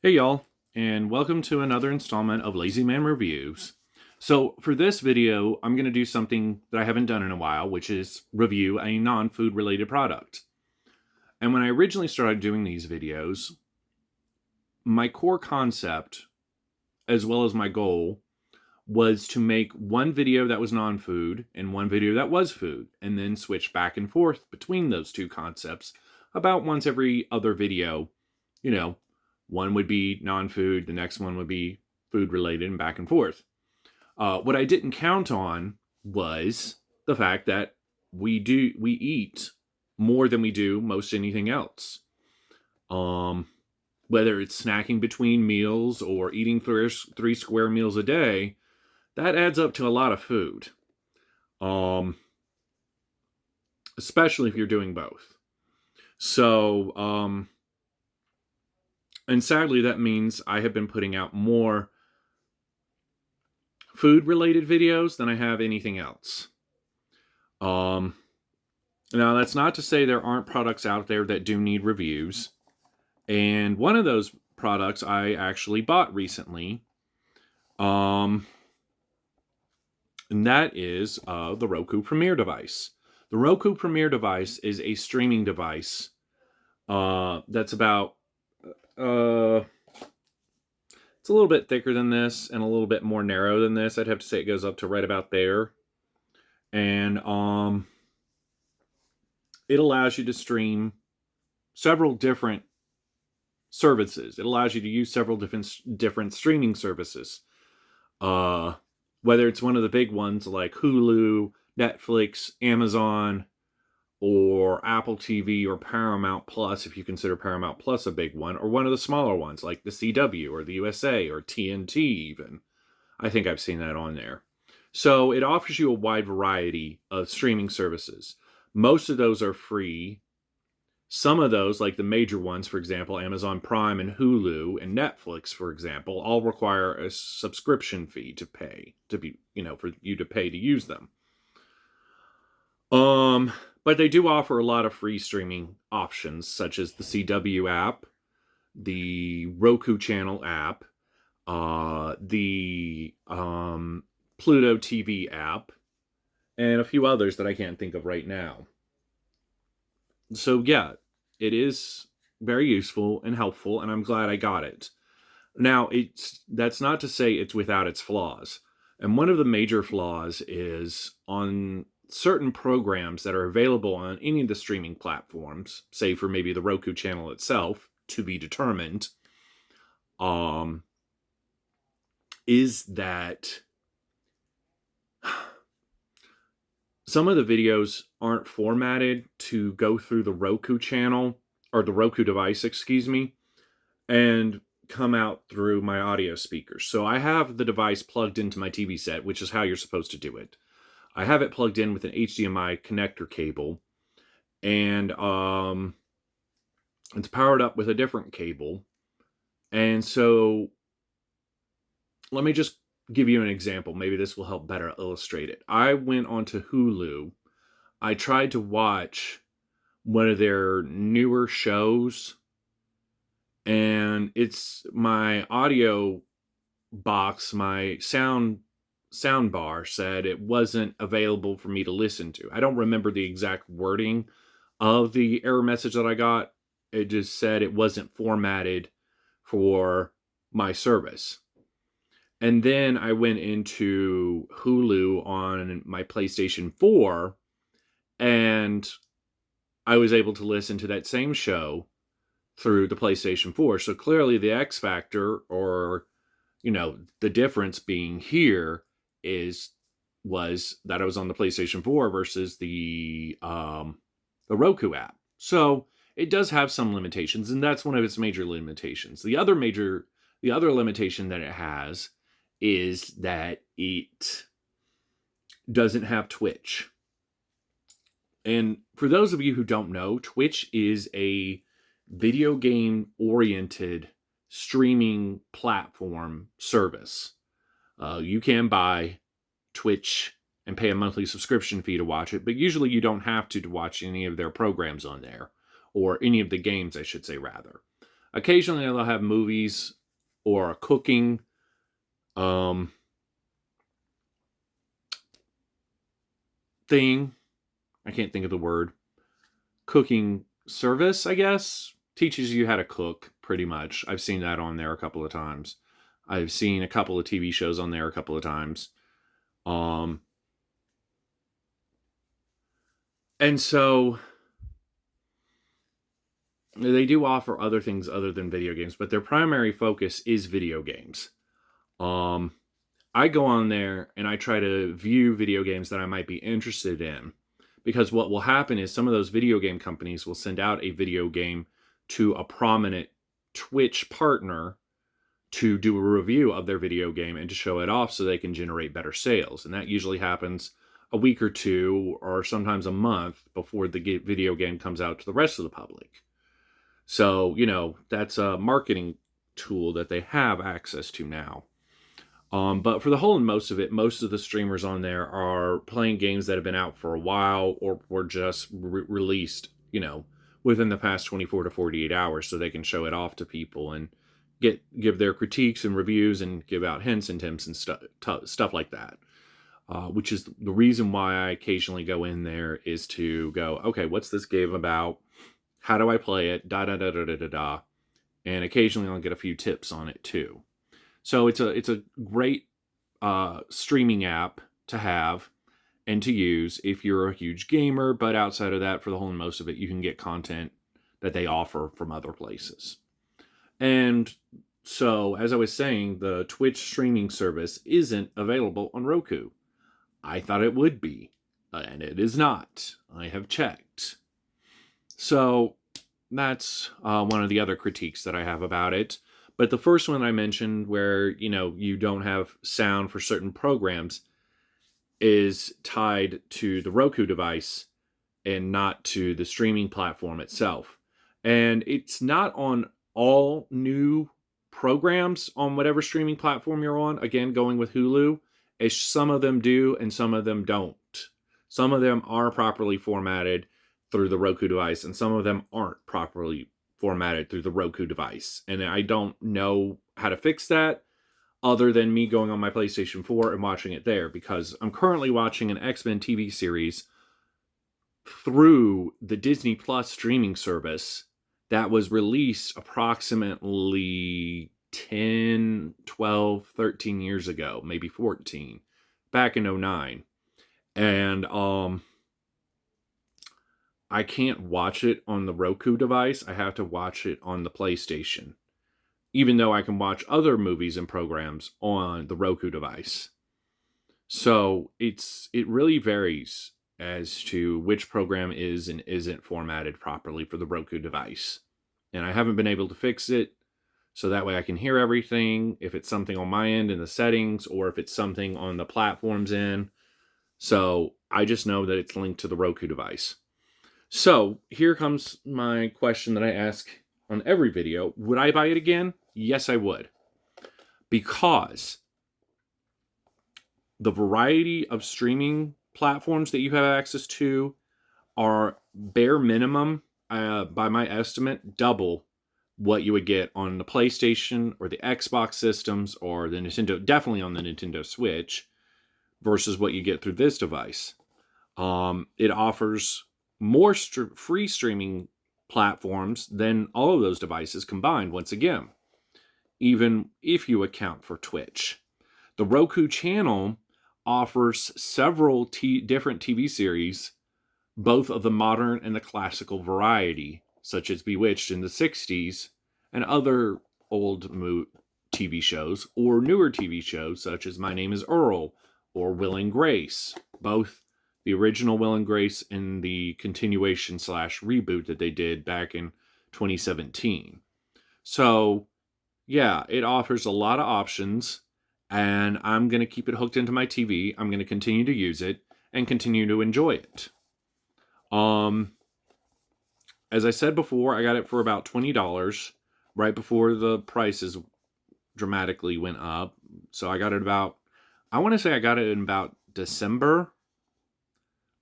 Hey y'all, and welcome to another installment of Lazy Man Reviews. So for this video, I'm going to do something that I haven't done in a while, which is review a non-food related product. And when I originally started doing these videos, my core concept, as well as my goal, was to make one video that was non-food and one video that was food, and then switch back and forth between those two concepts about once every other video. One would be non-food, the next one would be food related, and back and forth. What I didn't count on was the fact that we eat more than we do most anything else. Whether it's snacking between meals or eating three square meals a day, that adds up to a lot of food. Especially if you're doing both. So, and sadly, that means I have been putting out more food-related videos than I have anything else. Now, that's not to say there aren't products out there that do need reviews. And one of those products I actually bought recently. And that is the Roku Premiere device. The Roku Premiere device is a streaming device that's about it's a little bit thicker than this and a little bit more narrow than this. I'd have to say it goes up to right about there. And it allows you to stream several different services. It allows you to use several different streaming services. Whether it's one of the big ones like Hulu, Netflix, Amazon, or Apple TV or Paramount Plus, if you consider Paramount Plus a big one, or one of the smaller ones like the CW or the USA or TNT even. I think I've seen that on there. So it offers you a wide variety of streaming services. Most of those are free. Some of those, like the major ones, for example, Amazon Prime and Hulu and Netflix, for example, all require a subscription fee to pay, for you to pay to use them. But they do offer a lot of free streaming options, such as the CW app, the Roku channel app, the Pluto TV app, and a few others that I can't think of right now. So yeah, it is very useful and helpful, and I'm glad I got it. Now, that's not to say it's without its flaws. And one of the major flaws is on certain programs that are available on any of the streaming platforms, say for maybe the Roku channel itself, to be determined, is that some of the videos aren't formatted to go through the Roku channel, or the Roku device, and come out through my audio speakers. So I have the device plugged into my TV set, which is how you're supposed to do it. I have it plugged in with an HDMI connector cable, and it's powered up with a different cable. And so let me just give you an example. Maybe this will help better illustrate it. I went onto Hulu. I tried to watch one of their newer shows, and it's my audio box, my sound bar said it wasn't available for me to listen to. I don't remember the exact wording of the error message that I got. It just said it wasn't formatted for my service. And then I went into Hulu on my PlayStation 4, and I was able to listen to that same show through the PlayStation 4. So clearly the X factor, or the difference being here, was that I was on the PlayStation 4 versus the Roku app. So it does have some limitations, and that's one of its major limitations. The other limitation that it has is that it doesn't have Twitch. And for those of you who don't know, Twitch is a video game oriented streaming platform service. You can buy Twitch and pay a monthly subscription fee to watch it, but usually you don't have to watch any of their programs on there, or any of the games, I should say, rather. Occasionally they'll have movies or a cooking thing. I can't think of the word. Cooking service, I guess. Teaches you how to cook, pretty much. I've seen that on there a couple of times. I've seen a couple of TV shows on there a couple of times. And so they do offer other things other than video games, but their primary focus is video games. I go on there and I try to view video games that I might be interested in, because what will happen is some of those video game companies will send out a video game to a prominent Twitch partner to do a review of their video game and to show it off so they can generate better sales. And that usually happens a week or two, or sometimes a month before the video game comes out to the rest of the public. So, that's a marketing tool that they have access to now. But for the whole and most of it, most of the streamers on there are playing games that have been out for a while or were just released, within the past 24 to 48 hours, so they can show it off to people and give their critiques and reviews and give out hints and tips and stuff like that. Which is the reason why I occasionally go in there, is to go, okay, what's this game about? How do I play it? Da-da-da-da-da-da-da. And occasionally I'll get a few tips on it too. So it's a great streaming app to have and to use if you're a huge gamer. But outside of that, for the whole and most of it, you can get content that they offer from other places. And so, as I was saying, the Twitch streaming service isn't available on Roku. I thought it would be, and it is not. I have checked. So that's one of the other critiques that I have about it. But the first one I mentioned, where, you don't have sound for certain programs, is tied to the Roku device and not to the streaming platform itself. And it's not on all new programs on whatever streaming platform you're on. Again, going with Hulu, some of them do and some of them don't. Some of them are properly formatted through the Roku device, and some of them aren't properly formatted through the Roku device. And I don't know how to fix that other than me going on my PlayStation 4 and watching it there, because I'm currently watching an X-Men TV series through the Disney Plus streaming service that was released approximately 10, 12, 13 years ago, maybe 14, back in 2009. And I can't watch it on the Roku device. I have to watch it on the PlayStation, even though I can watch other movies and programs on the Roku device. So it really varies as to which program is and isn't formatted properly for the Roku device. And I haven't been able to fix it, so that way I can hear everything, if it's something on my end in the settings or if it's something on the platform's end. So I just know that it's linked to the Roku device. So here comes my question that I ask on every video. Would I buy it again? Yes, I would. Because the variety of streaming platforms that you have access to are bare minimum, by my estimate, double what you would get on the PlayStation or the Xbox systems or the Nintendo, definitely on the Nintendo Switch, versus what you get through this device. It offers more free streaming platforms than all of those devices combined, once again, even if you account for Twitch. The Roku channel offers several different TV series, both of the modern and the classical variety, such as Bewitched in the 60s and other old TV shows, or newer TV shows such as My Name is Earl or Will and Grace, both the original Will and Grace and the continuation / reboot that they did back in 2017. So, yeah, it offers a lot of options, and I'm going to keep it hooked into my TV. I'm going to continue to use it and continue to enjoy it. As I said before, I got it for about $20 right before the prices dramatically went up. So I got it I want to say I got it in about December.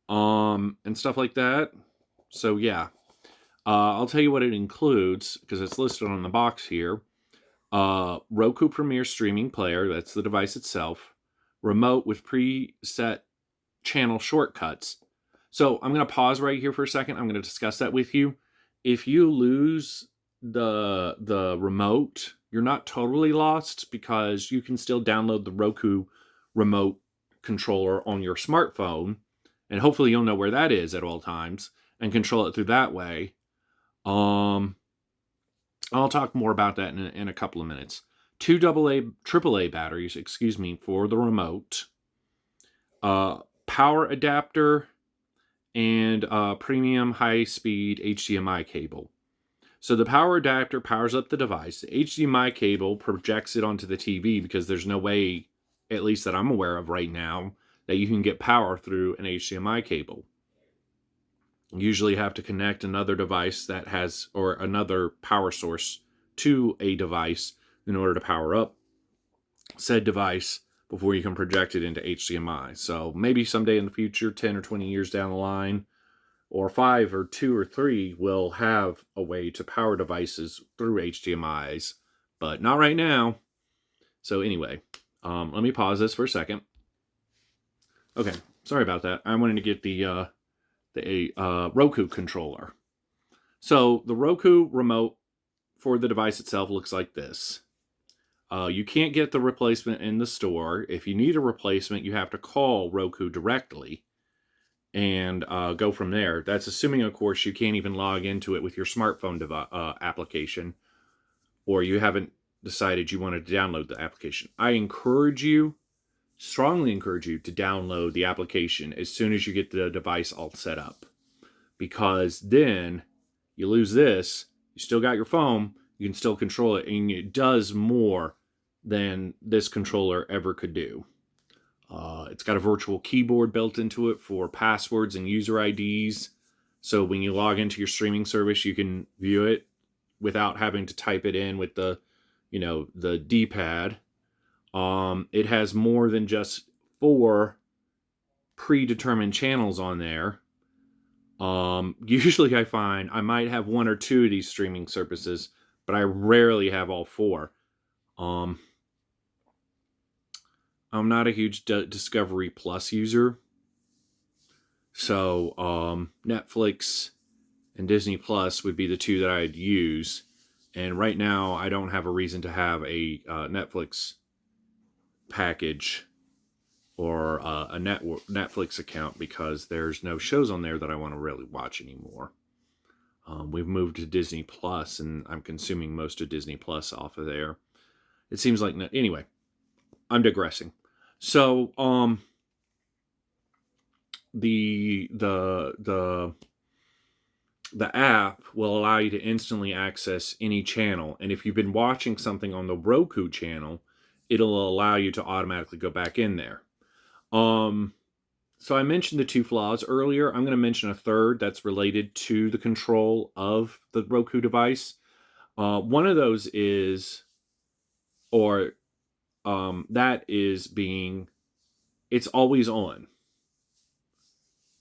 And stuff like that. So yeah, I'll tell you what it includes, because it's listed on the box here. Roku Premier Streaming Player, that's the device itself. Remote with preset channel shortcuts. So I'm going to pause right here for a second. I'm going to discuss that with you. If you lose the remote, you're not totally lost because you can still download the Roku remote controller on your smartphone, and hopefully you'll know where that is at all times and control it through that way. I'll talk more about that in a couple of minutes. 2 AAA batteries, for the remote. Power adapter and premium high-speed HDMI cable. So the power adapter powers up the device. The HDMI cable projects it onto the TV because there's no way, at least that I'm aware of right now, that you can get power through an HDMI cable. You usually have to connect another device that has, or another power source to a device in order to power up said device before you can project it into HDMI. So maybe someday in the future, 10 or 20 years down the line, or 5 or 2 or 3, we'll have a way to power devices through HDMIs, but not right now. So anyway, let me pause this for a second. Okay, sorry about that. I wanted to get the Roku controller. So the Roku remote for the device itself looks like this. You can't get the replacement in the store. If you need a replacement, you have to call Roku directly and go from there. That's assuming, of course, you can't even log into it with your smartphone application, or you haven't decided you wanted to download the application. I strongly encourage you to download the application as soon as you get the device all set up, because then you lose this, you still got your phone, you can still control it, and it does more than this controller ever could do. It's got a virtual keyboard built into it for passwords and user IDs. So when you log into your streaming service, you can view it without having to type it in with the D-pad. It has more than just 4 predetermined channels on there. Usually I find I might have 1 or 2 of these streaming services, but I rarely have all 4. I'm not a huge Discovery Plus user. So Netflix and Disney Plus would be the 2 that I'd use. And right now I don't have a reason to have a Netflix package or a Netflix account because there's no shows on there that I want to really watch anymore. We've moved to Disney Plus, and I'm consuming most of Disney Plus off of there. It seems like anyway. I'm digressing. So the app will allow you to instantly access any channel, and if you've been watching something on the Roku channel, it'll allow you to automatically go back in there. So I mentioned the 2 flaws earlier. I'm going to mention a third that's related to the control of the Roku device. One of those is, that is being, it's always on.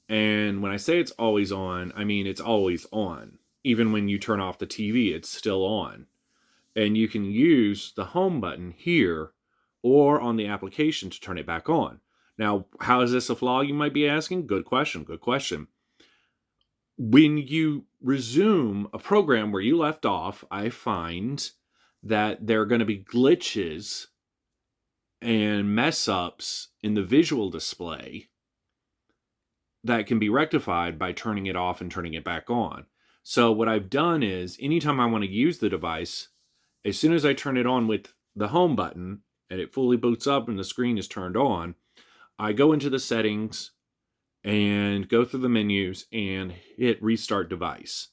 And when I say it's always on, I mean it's always on. Even when you turn off the TV, it's still on. And you can use the home button here or on the application to turn it back on. Now, how is this a flaw, you might be asking? Good question. When you resume a program where you left off, I find that there are going to be glitches and mess ups in the visual display that can be rectified by turning it off and turning it back on. So what I've done is, anytime I want to use the device, as soon as I turn it on with the home button and it fully boots up and the screen is turned on, I go into the settings and go through the menus and hit restart device.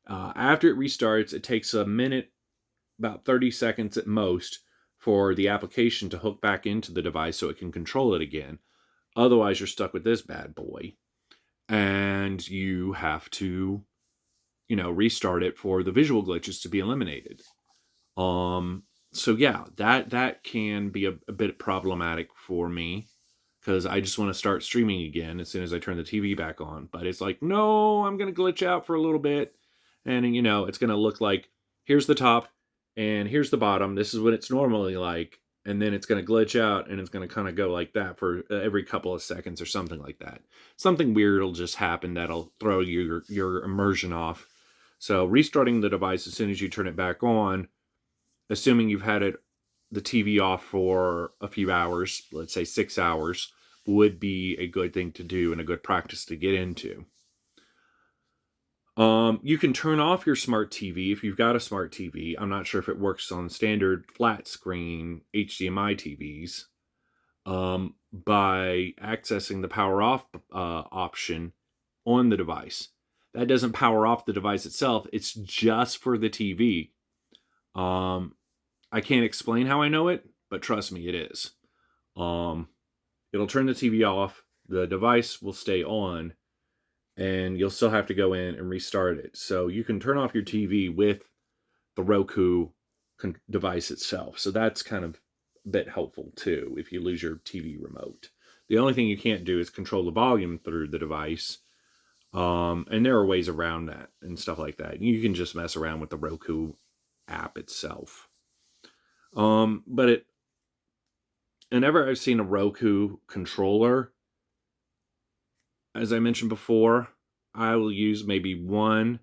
After it restarts, it takes a minute, about 30 seconds at most, for the application to hook back into the device so it can control it again. Otherwise, you're stuck with this bad boy. And you have to, restart it for the visual glitches to be eliminated. So yeah, that can be a bit problematic for me, because I just want to start streaming again as soon as I turn the TV back on. But it's like, no, I'm going to glitch out for a little bit. And, it's going to look like, here's the top, and here's the bottom. This is what it's normally like. And then it's going to glitch out and it's going to kind of go like that for every couple of seconds or something like that. Something weird will just happen that'll throw your immersion off. So restarting the device as soon as you turn it back on, assuming you've had the TV off for a few hours, let's say 6 hours, would be a good thing to do and a good practice to get into. You can turn off your smart TV if you've got a smart TV. I'm not sure if it works on standard flat screen HDMI TVs, by accessing the power off option on the device. That doesn't power off the device itself. It's just for the TV. I can't explain how I know it, but trust me, it is. It'll turn the TV off. The device will stay on, and you'll still have to go in and restart it. So you can turn off your TV with the Roku device itself. So that's kind of a bit helpful too if you lose your TV remote. The only thing you can't do is control the volume through the device. And there are ways around that and stuff like that. You can just mess around with the Roku app itself. But whenever I've seen a Roku controller, as I mentioned before, I will use maybe 1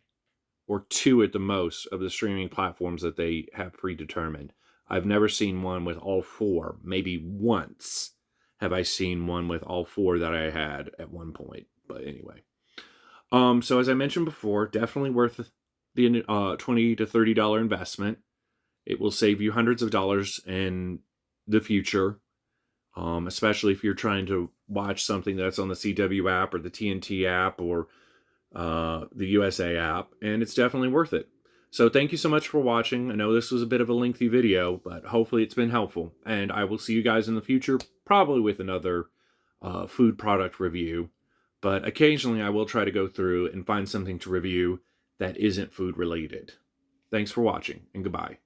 or 2 at the most of the streaming platforms that they have predetermined. I've never seen one with all 4. Maybe once have I seen one with all 4 that I had at one point. But anyway. So as I mentioned before, definitely worth the $20 to $30 investment. It will save you hundreds of dollars in the future. Especially if you're trying to watch something that's on the CW app or the TNT app or the USA app, and it's definitely worth it. So thank you so much for watching. I know this was a bit of a lengthy video, but hopefully it's been helpful, and I will see you guys in the future, probably with another food product review, but occasionally I will try to go through and find something to review that isn't food related. Thanks for watching, and goodbye.